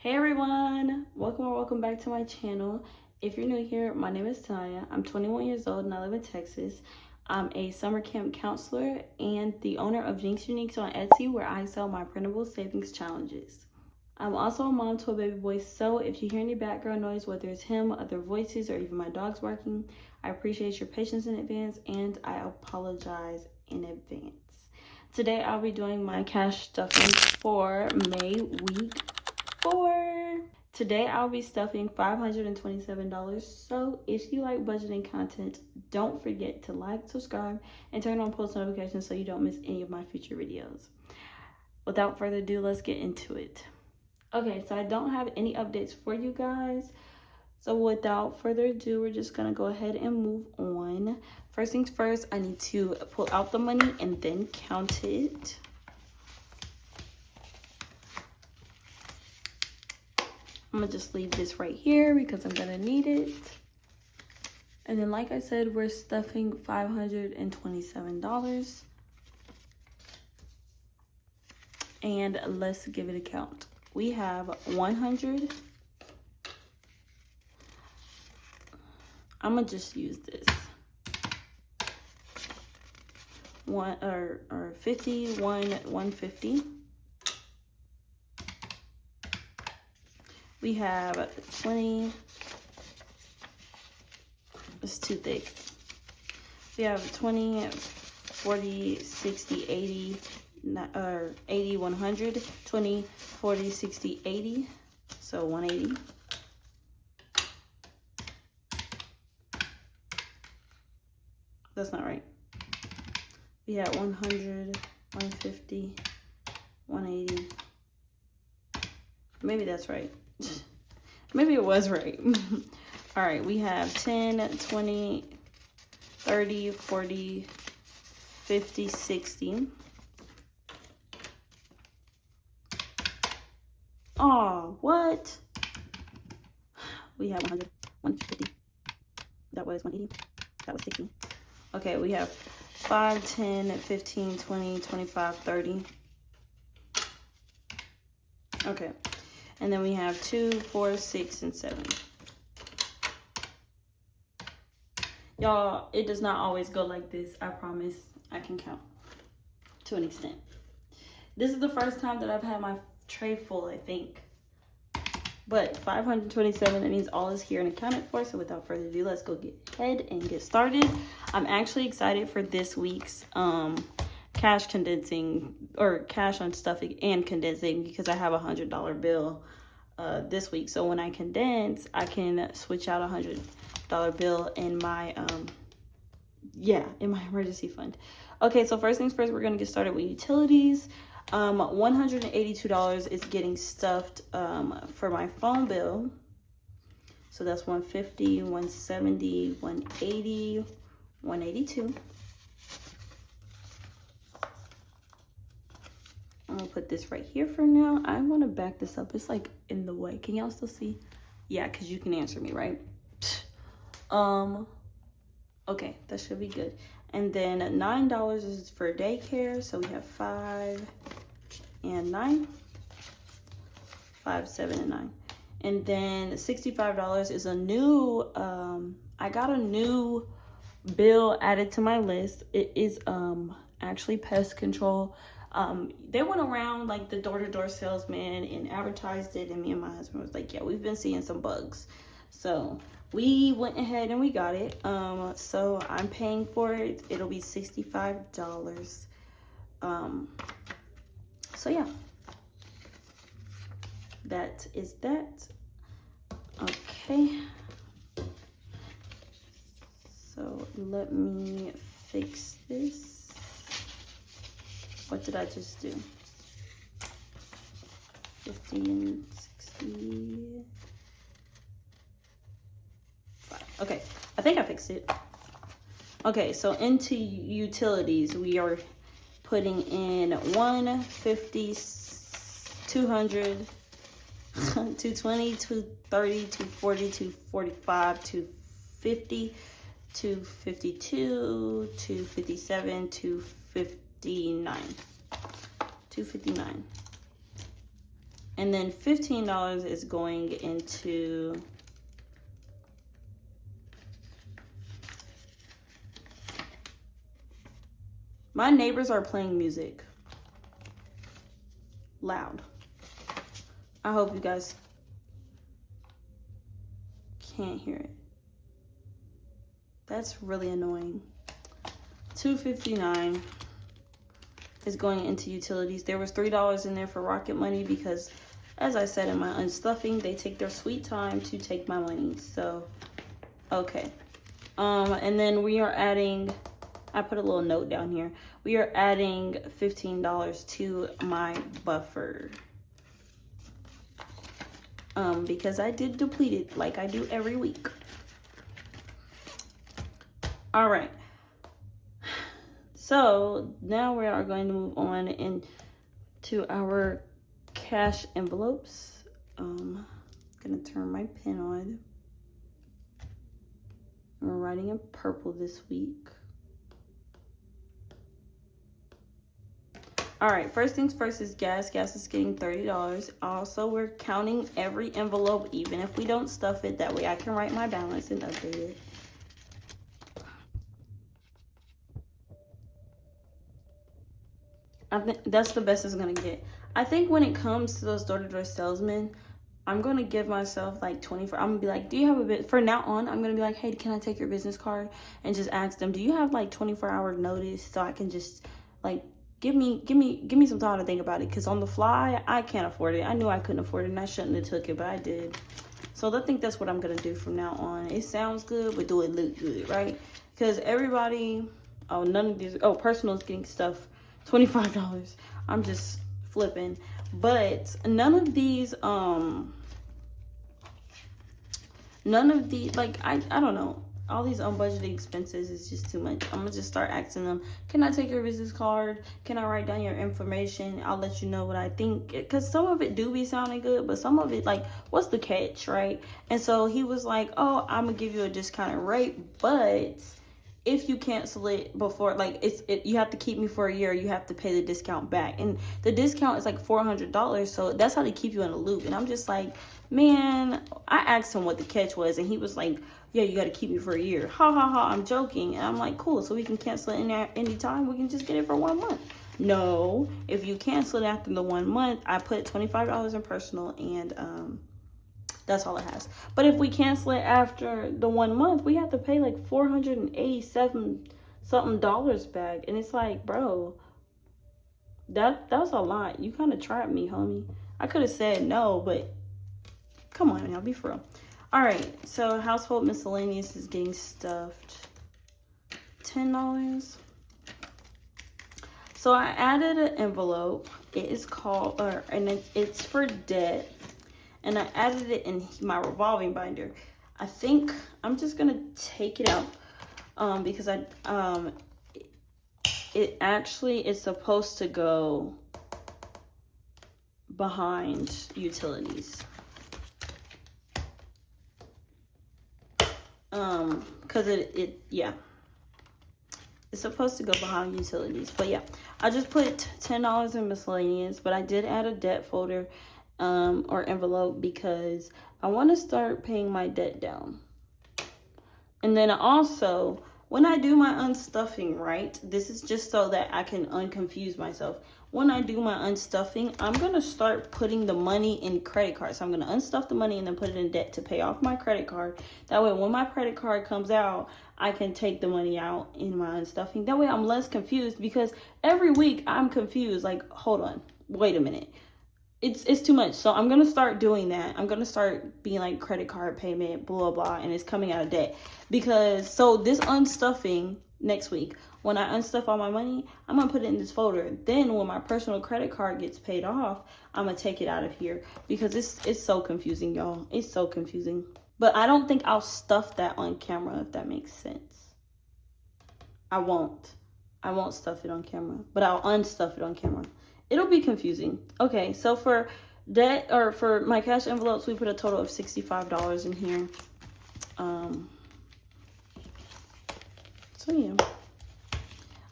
Hey everyone, welcome or welcome back to my channel. If you're new here, my name is Naya. I'm 21 years old and I live in Texas. I'm a summer camp counselor and the owner of Jinx Uniques on Etsy, where I sell my printable savings challenges. I'm also a mom to a baby boy, so if you hear any background noise, whether it's him, other voices, or even my dogs barking, I appreciate your patience in advance and I apologize in advance. Today I'll be doing my cash stuffing for May week 4. Today I'll be stuffing $527. So if you like budgeting content, don't forget to like, subscribe, and turn on post notifications so you don't miss any of my future videos. Without further ado, let's get into it. Okay, so I don't have any updates for you guys. So without further ado, we're just gonna go ahead and move on. First things first, I need to pull out the money and then count it. I'm gonna just leave this right here because I'm gonna need it. And then like I said, we're stuffing $527. And let's give it a count. We have 100. I'm gonna just use this. 150. We have 20. It's too thick. We have 20, 40, 60, 80, 80, 100, 20, 40, 60, 80. So 180. That's not right. We have 100, 150, 180. Maybe that's right. Maybe it was right. All right, we have 10, 20, 30, 40, 50, 60. Oh, what? We have 100, 150. That was 180. That was 60. Okay, we have 5, 10, 15, 20, 25, 30. Okay. And then we have 2, 4, 6, and 7. Y'all, it does not always go like this. I promise. I can count to an extent. This is the first time that I've had my tray full, I think. But 527, that means all is here and accounted for. So without further ado, let's go ahead and get started. I'm actually excited for this week's cash condensing, or cash on stuffing and condensing, because I have a $100 bill this week. So when I condense, I can switch out a $100 bill in my in my emergency fund. Okay, so first things first, we're gonna get started with utilities. $182 is getting stuffed for my phone bill. So that's 150, 170, 180, 182. I'm gonna put this right here for now. I want to back this up. It's like in the way. Can y'all still see? Yeah, because you can answer me, right? Okay, that should be good. And then $9 is for daycare. So we have 5 and 9. 5, 7, and 9. And then $65 is a new, I got a new bill added to my list. It is actually pest control. They went around like the door-to-door salesman and advertised it, and me and my husband was like, yeah, we've been seeing some bugs. So we went ahead and we got it. So I'm paying for it. It'll be $65. So yeah, that is that. Okay, so let me fix this. What did I just do? 50 and 60. Okay, I think I fixed it. Okay, so into utilities, we are putting in 150, 200, 220, 230, 240, 245, 250, 252, 257, 259. 259. And then $15 is going into my neighbors are playing music loud. I hope you guys can't hear it. That's really annoying. $2.59 is going into utilities. There was $3 in there for Rocket Money because, as I said in my unstuffing, they take their sweet time to take my money. So, okay. And then we are adding, I put a little note down here. We are adding $15 to my buffer. Because I did deplete it like I do every week. All right. So now we are going to move on into our cash envelopes. I'm gonna turn my pen on. We're writing in purple this week. All right, first things first is gas. Gas is getting $30. Also, we're counting every envelope, even if we don't stuff it. That way I can write my balance and update it. I think that's the best it's gonna get. I think when it comes to those door-to-door salesmen, I'm gonna give myself like 24. I'm gonna be like, do you have a bit? For now on, I'm gonna be like, hey, can I take your business card? And just ask them, do you have like 24-hour notice so I can just like give me some time to think about it? Because on the fly, I can't afford it. I knew I couldn't afford it, and I shouldn't have took it, but I did. So I think that's what I'm gonna do from now on. It sounds good, but do it look good, right? Because everybody, none of these, personal's getting stuff $25. I'm just flipping. But none of these, like, I don't know. All these unbudgeted expenses is just too much. I'm gonna just start asking them, can I take your business card? Can I write down your information? I'll let you know what I think. Because some of it do be sounding good, but some of it, like, what's the catch, right? And so he was like, oh, I'm gonna give you a discounted rate, but if you cancel it before, like, you have to keep me for a year, you have to pay the discount back. And the discount is like $400, so that's how they keep you in a loop. And I'm just like, man, I asked him what the catch was, and he was like, yeah, you got to keep me for a year. Ha ha ha, I'm joking. And I'm like, cool, so we can cancel it in there anytime. We can just get it for 1 month. No, if you cancel it after the 1 month, I put $25 in personal, and that's all it has. But if we cancel it after the 1 month, we have to pay like $487 something back. And it's like, bro, that's a lot. You kind of trapped me, homie. I could have said no, but come on now, be for real. All right, so household miscellaneous is getting stuffed. $10. So I added an envelope. It is called, and it's for debt. And I added it in my revolving binder. I think I'm just gonna take it out because it actually is supposed to go behind utilities. Because yeah, it's supposed to go behind utilities. But yeah, I just put $10 in miscellaneous, but I did add a debt folder or envelope because I want to start paying my debt down. And then also, when I do my unstuffing, right, this is just so that I can unconfuse myself. When I do my unstuffing, I'm going to start putting the money in credit cards. So I'm going to unstuff the money and then put it in debt to pay off my credit card. That way, when my credit card comes out, I can take the money out in my unstuffing. That way, I'm less confused because every week I'm confused. Like, hold on, wait a minute. It's too much. So I'm going to start doing that. I'm going to start being like credit card payment, blah, blah, and it's coming out of debt. Because, so this unstuffing next week, when I unstuff all my money, I'm going to put it in this folder. Then when my personal credit card gets paid off, I'm going to take it out of here. Because it's so confusing, y'all. It's so confusing. But I don't think I'll stuff that on camera, if that makes sense. I won't stuff it on camera. But I'll unstuff it on camera. It'll be confusing. Okay, so for debt, or for my cash envelopes, we put a total of $65 in here. So yeah.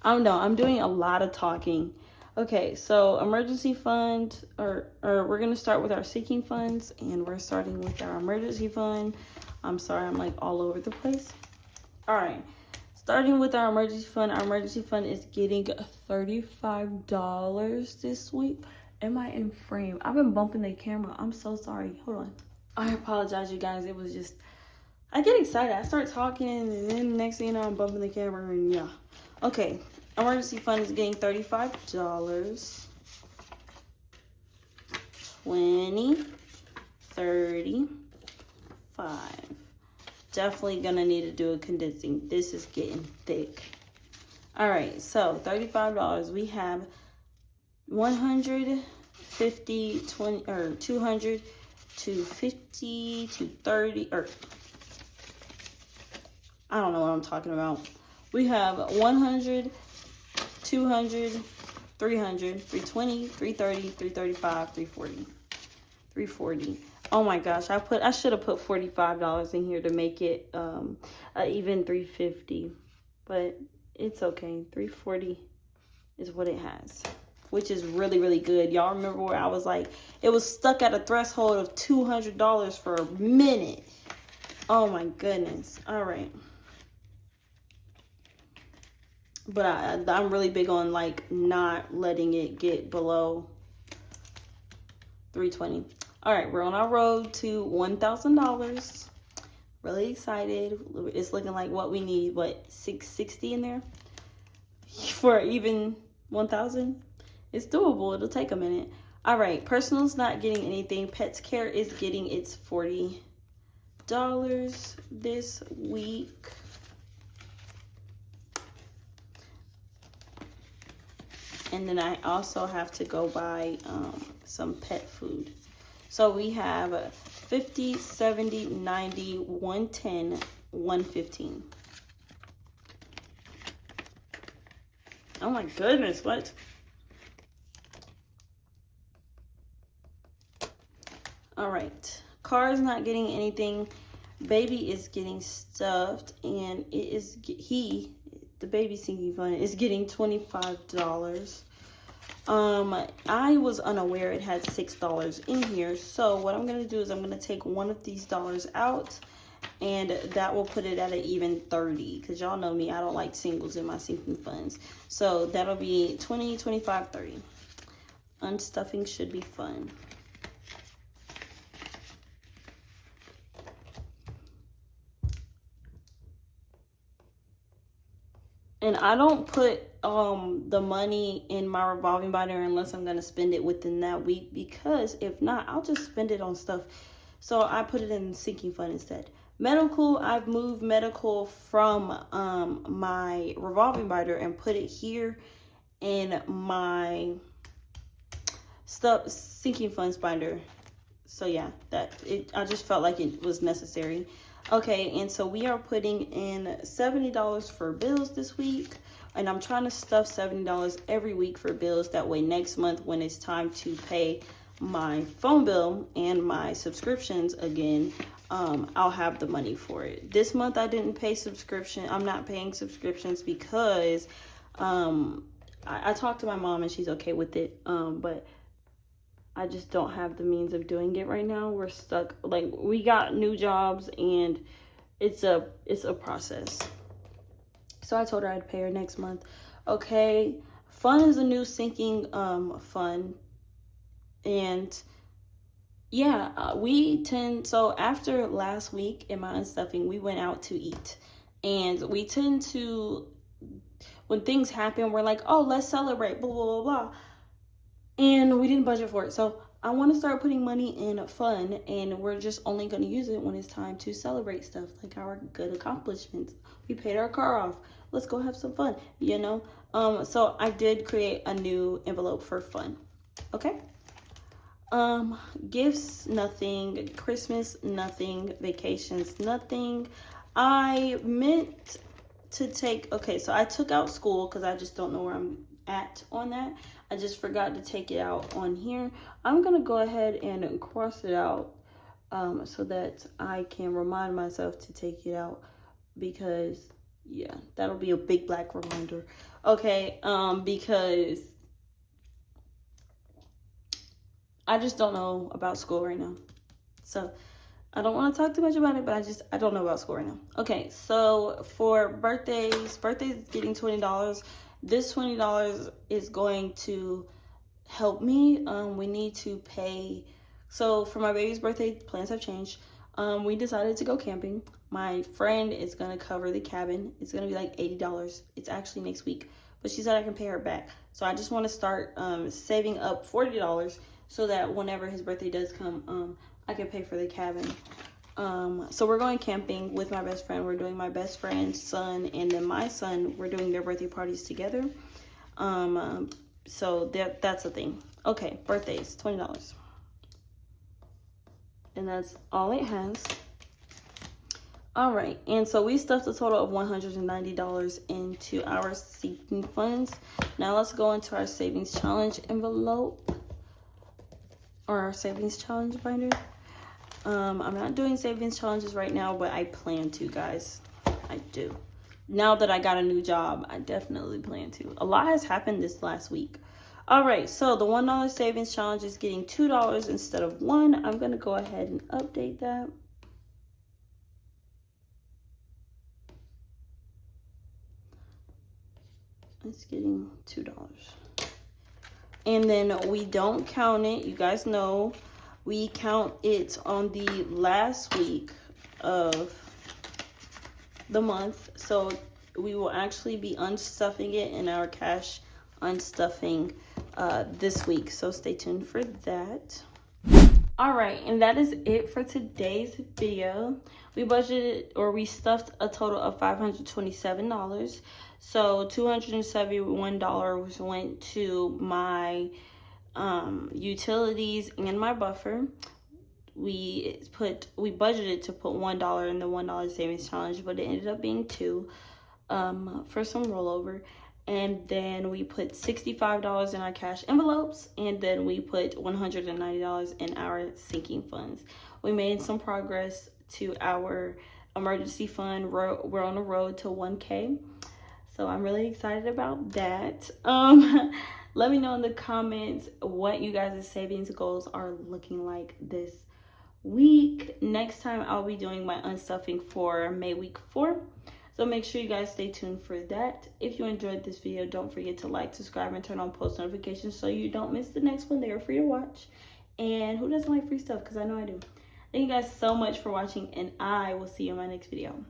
I don't know. I'm doing a lot of talking. Okay, so emergency fund, or we're gonna start with our sinking funds, and we're starting with our emergency fund. I'm sorry, I'm like all over the place. All right, starting with our emergency fund. Our emergency fund is getting $35 this week. Am I in frame? I've been bumping the camera. I'm so sorry. Hold on. I apologize, you guys. It was just, I get excited. I start talking, and then next thing you know, I'm bumping the camera, and yeah. Okay, emergency fund is getting $35. 20, 35. Definitely gonna need to do a condensing. This is getting thick. All right, so $35. We have 150, 20, or 200, 250, 230, or I don't know what I'm talking about. We have 100, 200, 300, 320, 330, 335, 340. 340. Oh my gosh, I should have put $45 in here to make it even 350, but it's okay. 340 is what it has, which is really, really good. Y'all remember where I was like, it was stuck at a threshold of $200 for a minute. Oh my goodness. All right. But I'm really big on like not letting it get below 320. All right, we're on our road to $1,000. Really excited. It's looking like what we need, what, 660 in there for even 1,000? It's doable. It'll take a minute. All right, personal's not getting anything. Pets care is getting its $40 this week. And then I also have to go buy some pet food. So we have 50, 70, 90, 110, 115. Oh my goodness, what? All right, car is not getting anything. Baby is getting stuffed, and it is the baby sinking fund is getting $25. I was unaware it had $6 in here. So what I'm going to do is I'm going to take one of these dollars out, and that will put it at an even 30, because y'all know me, I don't like singles in my sinking funds. So that'll be 20, 25, 30. Unstuffing should be fun. And I don't put the money in my revolving binder unless I'm going to spend it within that week, because if not, I'll just spend it on stuff. So I put it in the sinking fund instead. Medical, I've moved medical from my revolving binder and put it here in my sinking funds binder. So yeah, I just felt like it was necessary. Okay, and so we are putting in $70 for bills this week, and I'm trying to stuff $70 every week for bills. That way next month when it's time to pay my phone bill and my subscriptions again, I'll have the money for it. This month I didn't pay subscription. I'm not paying subscriptions because I talked to my mom and she's okay with it, but I just don't have the means of doing it right now. We're stuck. Like, we got new jobs and it's a process. So I told her I'd pay her next month. Okay. Fun is a new sinking fund. And yeah, so after last week in my unstuffing, we went out to eat. And we tend to, when things happen, we're like, oh, let's celebrate, blah, blah, blah, blah. And we didn't budget for it. So I want to start putting money in fun, and we're just only going to use it when it's time to celebrate stuff, like our good accomplishments. We paid our car off. Let's go have some fun, you know? So I did create a new envelope for fun. Okay? Gifts, nothing. Christmas, nothing. Vacations, nothing. I meant to take, okay, so I took out school because I just don't know where I'm at on that. I just forgot to take it out on here. I'm gonna go ahead and cross it out so that I can remind myself to take it out, because yeah, that'll be a big black reminder. Okay, because I just don't know about school right now. So I don't want to talk too much about it, but I don't know about school right now. Okay, so for birthdays is getting $20. This $20 is going to help me. We need to pay. So for my baby's birthday, plans have changed. We decided to go camping. My friend is gonna cover the cabin. It's gonna be like $80. It's actually next week, but she said I can pay her back. So I just want to start saving up $40 so that whenever his birthday does come, I can pay for the cabin. So we're going camping with my best friend. We're doing my best friend's son and then my son. We're doing their birthday parties together. So that's the thing. Okay, birthdays, $20. And that's all it has. All right, and so we stuffed a total of $190 into our sinking funds. Now let's go into our savings challenge envelope or our savings challenge binder. I'm not doing savings challenges right now, but I plan to, guys. I do. Now that I got a new job, I definitely plan to. A lot has happened this last week. All right, so the $1 savings challenge is getting $2 instead of $1. I'm going to go ahead and update that. It's getting $2. And then we don't count it. You guys know we count it on the last week of the month. So we will actually be unstuffing it in our cash unstuffing this week. So stay tuned for that. All right, and that is it for today's video. We budgeted, or we stuffed a total of $527. So $271 went to my utilities and my buffer. We budgeted to put $1 in the $1 savings challenge, but it ended up being $2 for some rollover. And then we put $65 in our cash envelopes, and then we put $190 in our sinking funds. We made some progress to our emergency fund. We're on the road to 1K. So I'm really excited about that. Let me know in the comments what you guys' savings goals are looking like this week. Next time I'll be doing my unstuffing for May week 4. So make sure you guys stay tuned for that. If you enjoyed this video, don't forget to like, subscribe, and turn on post notifications so you don't miss the next one. They are free to watch. And who doesn't like free stuff? Because I know I do. Thank you guys so much for watching, and I will see you in my next video.